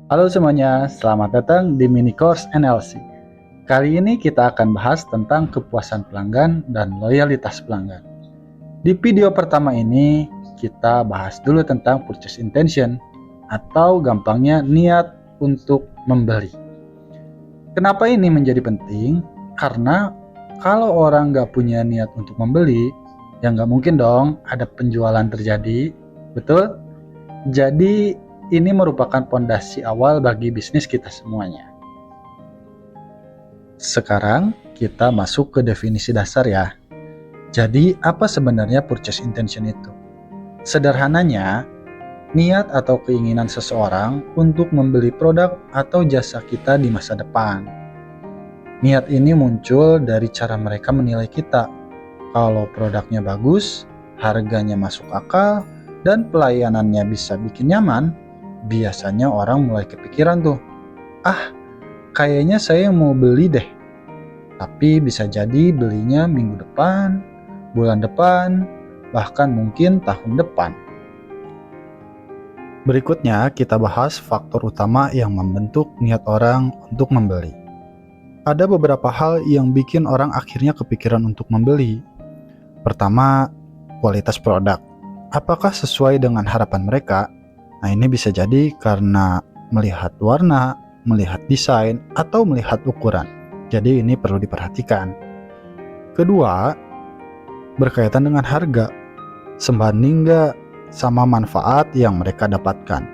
Halo semuanya, selamat datang di Mini Course NLC. Kali ini kita akan bahas tentang kepuasan pelanggan dan loyalitas pelanggan. Di video pertama ini, kita bahas dulu tentang purchase intention atau gampangnya niat untuk membeli. Kenapa ini menjadi penting? Karena kalau orang nggak punya niat untuk membeli, ya nggak mungkin dong ada penjualan terjadi, betul? Jadi ini merupakan pondasi awal bagi bisnis kita semuanya. Sekarang kita masuk ke definisi dasar ya. Jadi apa sebenarnya purchase intention itu? Sederhananya, niat atau keinginan seseorang untuk membeli produk atau jasa kita di masa depan. Niat ini muncul dari cara mereka menilai kita. Kalau produknya bagus, harganya masuk akal, dan pelayanannya bisa bikin nyaman, biasanya orang mulai kepikiran tuh, kayaknya saya mau beli deh. Tapi bisa jadi belinya minggu depan, bulan depan, bahkan mungkin tahun depan. Berikutnya kita bahas faktor utama yang membentuk niat orang untuk membeli. Ada beberapa hal yang bikin orang akhirnya kepikiran untuk membeli. Pertama, kualitas produk. Apakah sesuai dengan harapan mereka? Nah, ini bisa jadi karena melihat warna, melihat desain, atau melihat ukuran. Jadi ini perlu diperhatikan. Kedua, berkaitan dengan harga. Sebanding nggak sama manfaat yang mereka dapatkan.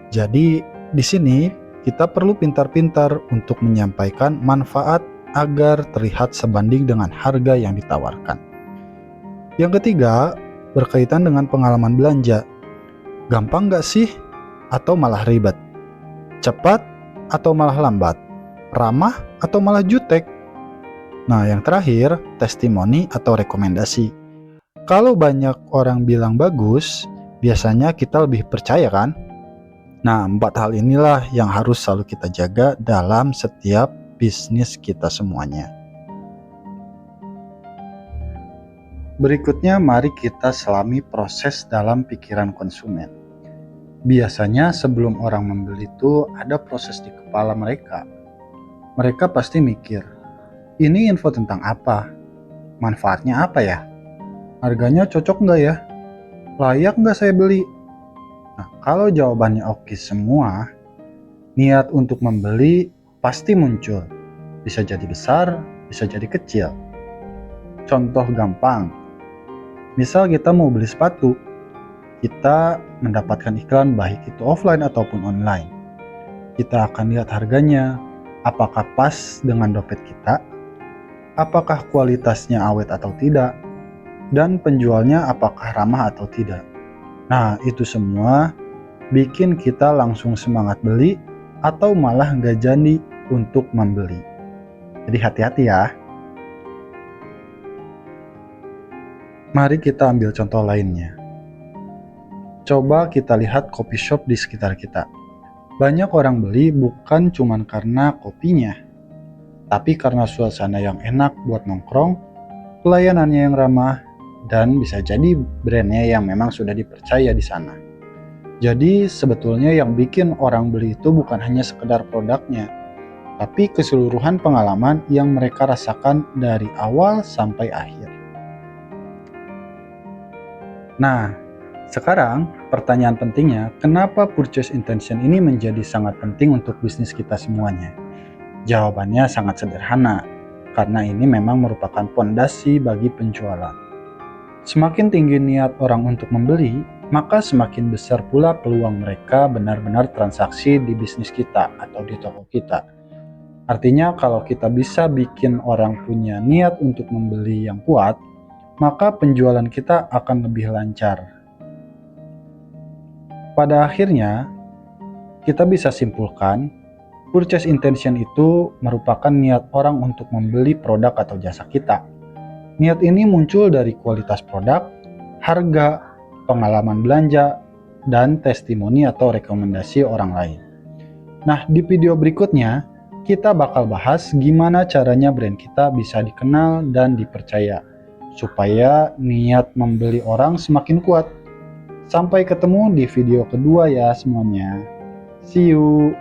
Jadi di sini kita perlu pintar-pintar untuk menyampaikan manfaat agar terlihat sebanding dengan harga yang ditawarkan. Yang ketiga, berkaitan dengan pengalaman belanja. Gampang nggak sih? Atau malah ribet? Cepat atau malah lambat? Ramah atau malah jutek? Nah, yang terakhir, testimoni atau rekomendasi. Kalau banyak orang bilang bagus, biasanya kita lebih percaya kan? Nah, 4 hal inilah yang harus selalu kita jaga dalam setiap bisnis kita semuanya. Berikutnya, mari kita selami proses dalam pikiran konsumen. Biasanya sebelum orang membeli itu ada proses di kepala mereka. Mereka pasti mikir, ini info tentang apa? Manfaatnya apa ya? Harganya cocok nggak ya? Layak nggak saya beli? Nah, kalau jawabannya oke semua, niat untuk membeli pasti muncul. Bisa jadi besar, bisa jadi kecil. Contoh gampang, misal kita mau beli sepatu, kita mendapatkan iklan baik itu offline ataupun online. Kita akan lihat harganya, apakah pas dengan dompet kita, apakah kualitasnya awet atau tidak, dan penjualnya apakah ramah atau tidak. Nah, itu semua bikin kita langsung semangat beli atau malah nggak jadi untuk membeli. Jadi hati-hati ya. Mari kita ambil contoh lainnya. Coba kita lihat coffee shop di sekitar kita. Banyak orang beli bukan cuma karena kopinya, tapi karena suasana yang enak buat nongkrong, pelayanannya yang ramah, dan bisa jadi brandnya yang memang sudah dipercaya di sana. Jadi sebetulnya yang bikin orang beli itu bukan hanya sekedar produknya, tapi keseluruhan pengalaman yang mereka rasakan dari awal sampai akhir. Nah, sekarang pertanyaan pentingnya, kenapa purchase intention ini menjadi sangat penting untuk bisnis kita semuanya? Jawabannya sangat sederhana, karena ini memang merupakan pondasi bagi penjualan. Semakin tinggi niat orang untuk membeli, maka semakin besar pula peluang mereka benar-benar transaksi di bisnis kita atau di toko kita. Artinya kalau kita bisa bikin orang punya niat untuk membeli yang kuat, maka penjualan kita akan lebih lancar. Pada akhirnya, kita bisa simpulkan, purchase intention itu merupakan niat orang untuk membeli produk atau jasa kita. Niat ini muncul dari kualitas produk, harga, pengalaman belanja, dan testimoni atau rekomendasi orang lain. Nah, di video berikutnya, kita bakal bahas gimana caranya brand kita bisa dikenal dan dipercaya, supaya niat membeli orang semakin kuat. Sampai ketemu di video kedua ya semuanya. See you!